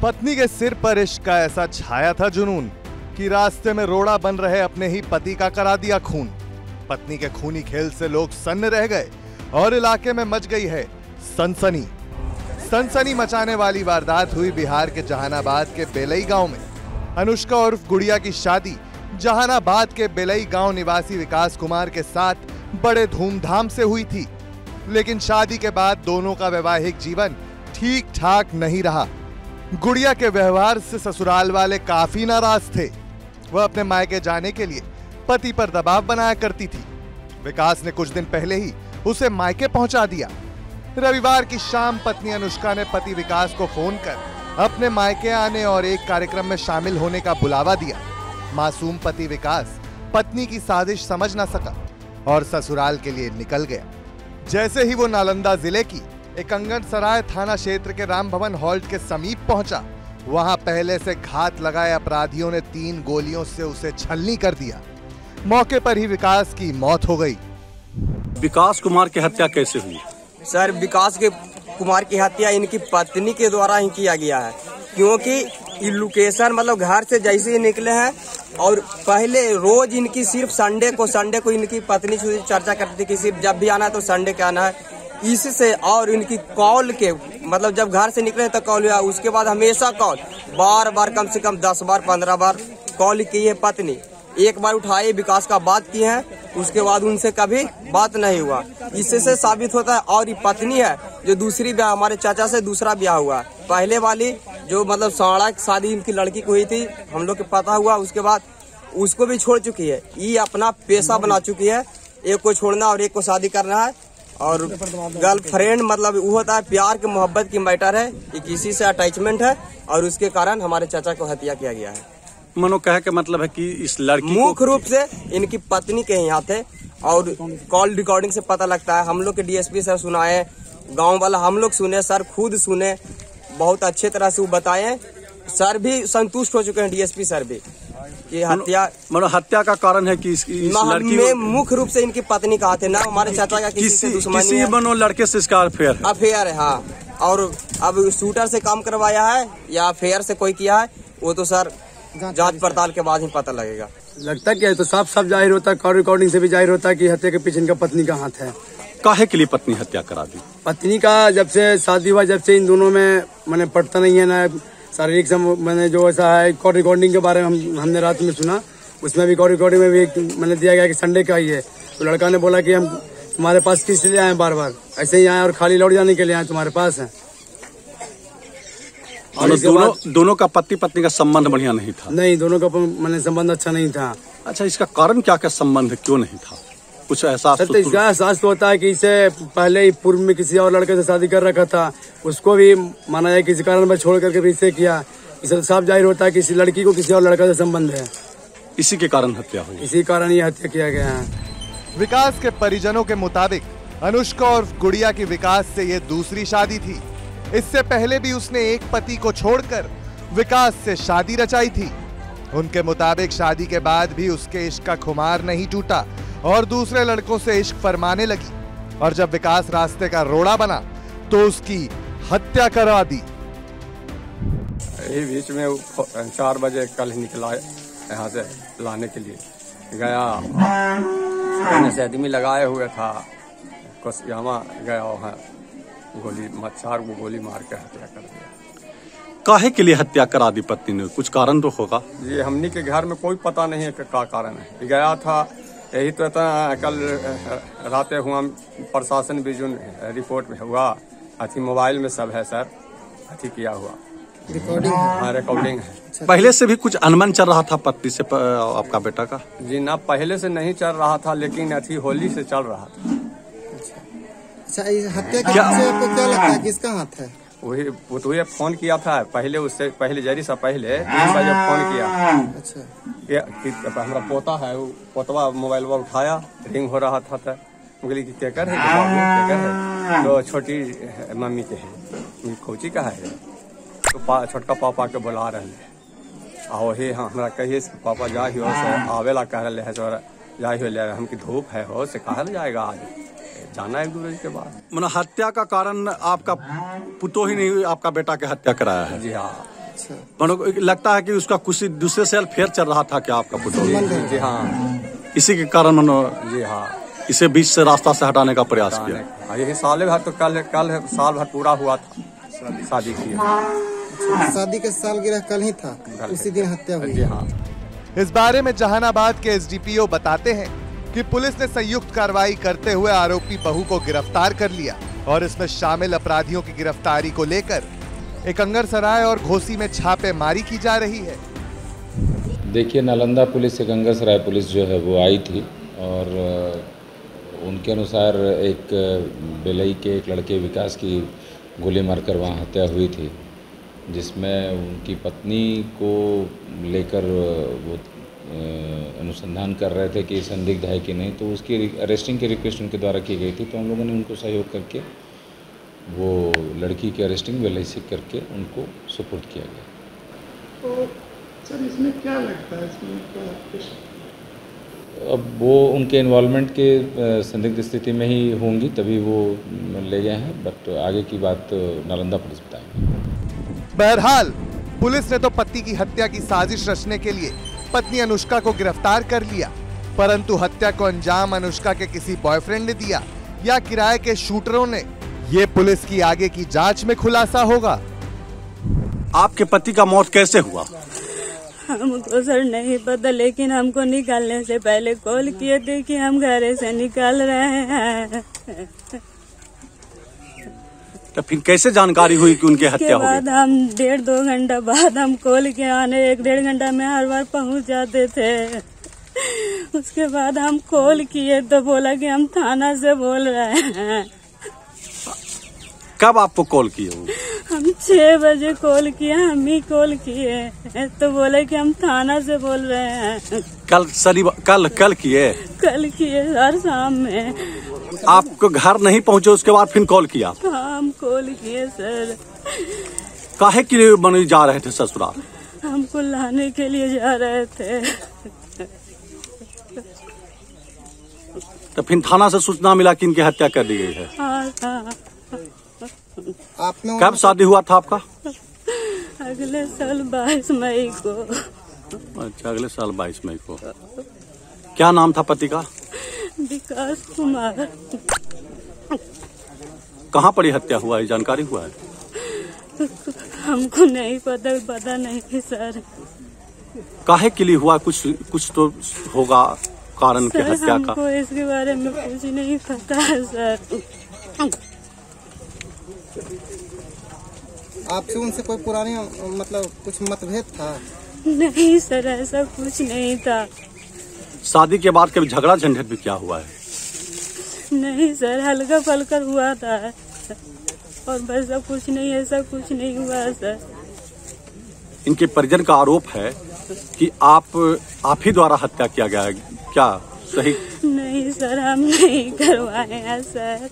पत्नी के सिर पर इश्क का ऐसा छाया था जुनून कि रास्ते में रोड़ा बन रहे अपने ही पति का करा दिया खून। पत्नी के खूनी खेल से लोग सन्न रह गए और इलाके में मच गई है सनसनी। सनसनी मचाने वाली वारदात हुई बिहार के जहानाबाद के बेलई गांव में। अनुष्का उर्फ गुड़िया की शादी जहानाबाद के बेलई गांव निवासी विकास कुमार के साथ बड़े धूमधाम से हुई थी, लेकिन शादी के बाद दोनों का वैवाहिक जीवन ठीक ठाक नहीं रहा। गुड़िया के व्यवहार से ससुराल वाले काफी नाराज थे। वह अपने मायके जाने के लिए पति पर दबाव बनाया करती थी। विकास ने कुछ दिन पहले ही उसे मायके पहुंचा दिया। रविवार की शाम पत्नी अनुष्का ने पति विकास को फोन कर अपने मायके आने और एक कार्यक्रम में शामिल होने का बुलावा दिया। मासूम पति विकास पत्नी की साजिश समझ ना सका और ससुराल के लिए निकल गया। जैसे ही वो नालंदा जिले की एकंगन सराय थाना क्षेत्र के राम भवन हॉल्ट के समीप पहुंचा, वहां पहले से घात लगाए अपराधियों ने 3 गोलियों से उसे छलनी कर दिया। मौके पर ही विकास की मौत हो गई। विकास कुमार की हत्या कैसे हुई? सर, विकास के कुमार की हत्या इनकी पत्नी के द्वारा ही किया गया है, क्योंकि ये लोकेशन मतलब घर से जैसे ही निकले हैं और पहले रोज इनकी सिर्फ संडे को इनकी पत्नी से चर्चा करती थी कि सिर्फ जब भी आना है तो संडे के आना है। इससे और इनकी कॉल के मतलब जब घर से निकले तो कॉल हुआ, उसके बाद हमेशा कॉल बार कम से कम 10 बार 15 बार कॉल की है पत्नी। एक बार उठाए विकास का बात की है, उसके बाद उनसे कभी बात नहीं हुआ। इससे साबित होता है और ये पत्नी है जो दूसरी ब्याह हमारे चाचा से दूसरा ब्याह हुआ। पहले वाली जो मतलब साड़ा शादी इनकी लड़की को हुई थी, हम लोग को पता हुआ, उसके बाद उसको भी छोड़ चुकी है। ये अपना पेशा बना चुकी है, एक को छोड़ना और एक को शादी करना है। और गर्लफ्रेंड मतलब वो होता है प्यार के मोहब्बत की मैटर है, ये किसी से अटैचमेंट है और उसके कारण हमारे चाचा को हत्या किया गया है। मनो कहे के मतलब है कि इस लड़की मुख्य रूप से इनकी पत्नी के यहाँ थे और कॉल रिकॉर्डिंग से पता लगता है। हम लोग के डीएसपी सर सुनाए, गांव वाला हम लोग सुने, सर खुद सुने, बहुत अच्छे तरह से वो बताए। सर भी संतुष्ट हो चुके हैं, डीएसपी सर भी। ये हत्या का कारण है कि इस लड़की में मुख्य रूप से इनकी पत्नी का हाथ है, ना हमारे चाचा का किसी से दुश्मनी है। मनो लड़के से इसका अफेयर है। हाँ, और अब शूटर से काम करवाया है या अफेयर से कोई किया है, वो तो सर जांच पड़ताल के बाद ही पता लगेगा। लगता क्या है तो साफ जाहिर होता है, कॉल रिकॉर्डिंग से भी जाहिर होता है कि हत्या के पीछे इनका पत्नी का हाथ है। काहे के लिए पत्नी हत्या करा दी? पत्नी का जब से शादी हुआ, जब से इन दोनों में मैंने पड़ता नहीं है ना शारीरिक मैंने जो ऐसा है। कॉल रिकॉर्डिंग के बारे में हमने रात में सुना, उसमें भी कॉल रिकॉर्डिंग में भी मैंने दिया गया कि संडे का ही है। तो लड़का ने बोला कि हम तुम्हारे पास किस लिए आए, बार ऐसे ही आए और खाली लौट जाने के लिए आए, तुम्हारे पास है। और दोनों का पति पत्नी का संबंध बढ़िया नहीं था? नहीं, दोनों का मैंने संबंध अच्छा नहीं था। अच्छा, इसका कारण क्या संबंध क्यों नहीं था? कुछ एहसास? इसका एहसास तो होता है कि इसे पहले ही पूर्व में किसी और लड़के से शादी कर रखा था, उसको भी माना जाए किसी कारण में छोड़ करके भी इसे किया। इसे साफ जाहिर होता है कि इसी लड़की को किसी और लड़का से संबंध है। इसी के कारण हत्या हुई? इसी कारण ये हत्या किया गया है। विकास के परिजनों के मुताबिक अनुष्का और गुड़िया की विकास से ये दूसरी शादी थी। इससे पहले भी उसने एक पति को छोड़कर विकास से शादी रचाई थी। उनके मुताबिक शादी के बाद भी उसके इश्क का खुमार नहीं टूटा और दूसरे लड़कों से इश्क फरमाने लगी, और जब विकास रास्ते का रोड़ा बना तो उसकी हत्या करा दी। यही बीच में 4 बजे कल ही निकला यहाँ से लाने के लिए गया, से आदमी लगाए हुए था, कोसियामा गया, वहाँ चार को गोली मार के हत्या कर दिया। काहे के लिए हत्या करा दी पत्नी ने? कुछ कारण तो होगा। ये हमनी के घर में कोई पता नहीं है क्या कारण है। गया था यही तो इतना, कल रात हुआ, प्रशासन भी जो रिपोर्ट में हुआ, अथी मोबाइल में सब है सर, अथी किया हुआ रिकॉर्डिंग। हाँ, रिकॉर्डिंग है। पहले से भी कुछ अनुमान चल रहा था पत्नी से आपका बेटा का? जी ना, पहले से नहीं चल रहा था, लेकिन अथी होली से चल रहा था। अच्छा, हत्या के पीछे आपको क्या लगता है, किसका हाथ है? वही वो तो ये फोन किया था पहले, उससे पहले जरी सा पहले जब फोन किया। अच्छा, हमारा पोता है, वो पोतवा मोबाइल उठाया, रिंग हो रहा था, बोली कि क्या कर है, तो छोटी मम्मी के है, खोची का है, तो छोटका पापा के बुला रहे। वही हमारा कहिए पापा जा ही हो से आवेला कह रहे है, जा ही ले हम की धूप है हो से कहल जाएगा, आज जाना 1-2 रोज के बाद। मतलब हत्या का कारण आपका पुतो ही नहीं, आपका बेटा के हत्या कराया है? जी हाँ, अच्छा, लगता है कि उसका कुछ दूसरे से अफेयर चल रहा था क्या आपका पुत्र? जी हाँ, इसी के कारण मनो जी हाँ, इसे बीच से रास्ता से हटाने का प्रयास किया। हाँ, यही साल भर तो कल साल भर पूरा हुआ था शादी की। शादी के सालगिरह कल ही था, उसी दिन हत्या हुई। जी हाँ। इस बारे में जहानाबाद के एसडीपीओ बताते हैं कि पुलिस ने संयुक्त कार्रवाई करते हुए आरोपी बहू को गिरफ्तार कर लिया और इसमें शामिल अपराधियों की गिरफ्तारी को लेकर एकंगरसराय और घोसी में छापेमारी की जा रही है। देखिए, नालंदा पुलिस एकंगरसराय पुलिस जो है वो आई थी और उनके अनुसार एक बेलई के एक लड़के विकास की गोली मारकर वहाँ हत्या हुई थी, जिसमें उनकी पत्नी को लेकर वो अनुसंधान कर रहे थे कि संदिग्ध है कि नहीं, तो उसकी अरेस्टिंग की रिक्वेस्ट उनके द्वारा की गई थी। तो हम लोगों ने उनको सहयोग करके वो लड़की की अरेस्टिंग बेलई से करके उनको सुपुर्द किया गया। तो सर इसमें क्या लगता है, इसमें क्या? अब वो उनके इन्वॉल्वमेंट के संदिग्ध स्थिति में ही होंगी, तभी वो ले गए हैं, बट आगे की बात नालंदा पुलिस बताएंगे। बहरहाल पुलिस ने तो पति की हत्या की साजिश रचने के लिए पत्नी अनुष्का को गिरफ्तार कर लिया, परंतु हत्या को अंजाम अनुष्का के किसी बॉयफ्रेंड ने दिया या किराए के शूटरों ने, ये पुलिस की आगे की जांच में खुलासा होगा। आपके पति का मौत कैसे हुआ? हमको सर नहीं पता, लेकिन हमको निकालने से पहले कॉल किए थे कि हम घर से निकाल रहे हैं। तो फिर कैसे जानकारी हुई कि उनकी हत्या हो गई? बाद हम 1.5-2 घंटा बाद हम कॉल के आने 1-1.5 घंटा में हर बार पहुंच जाते थे। उसके बाद हम कॉल किए तो बोला कि हम थाना से बोल रहे हैं। कब आपको कॉल किए वो? हम 6 बजे कॉल किए, हम ही कॉल किए तो बोले कि हम थाना से बोल रहे हैं। कल किए? कल किए हर शाम में। आपको घर नहीं पहुंचे, उसके बाद फिर कॉल किया? हाँ, हम कॉल किए सर। काहे के लिए बनी जा रहे थे ससुराल? हमको लाने के लिए जा रहे थे। तो फिर थाना से सूचना मिला कि इनकी हत्या कर दी गई है? हाँ। आपने कब शादी हुआ था आपका? अगले साल 22 मई को। अच्छा, अगले साल 22 मई को। क्या नाम था पति का? विकास कुमार। कहाँ पर हत्या हुआ है, जानकारी हुआ है? हमको नहीं पता नहीं सर। काहे के लिए हुआ, कुछ तो होगा कारण के हत्या का? हमको इसके बारे में कुछ नहीं पता है सर। आपसे उनसे कोई पुरानी मतलब कुछ मतभेद था? नहीं सर, ऐसा कुछ नहीं था। शादी के बाद कभी झगड़ा झंझट भी क्या हुआ है? नहीं सर, हल्का फुल्का हुआ था और बस कुछ नहीं, ऐसा कुछ नहीं हुआ सर। इनके परिजन का आरोप है कि आप ही द्वारा हत्या किया गया है, क्या सही? नहीं सर, हम नहीं करवाए हैं सर।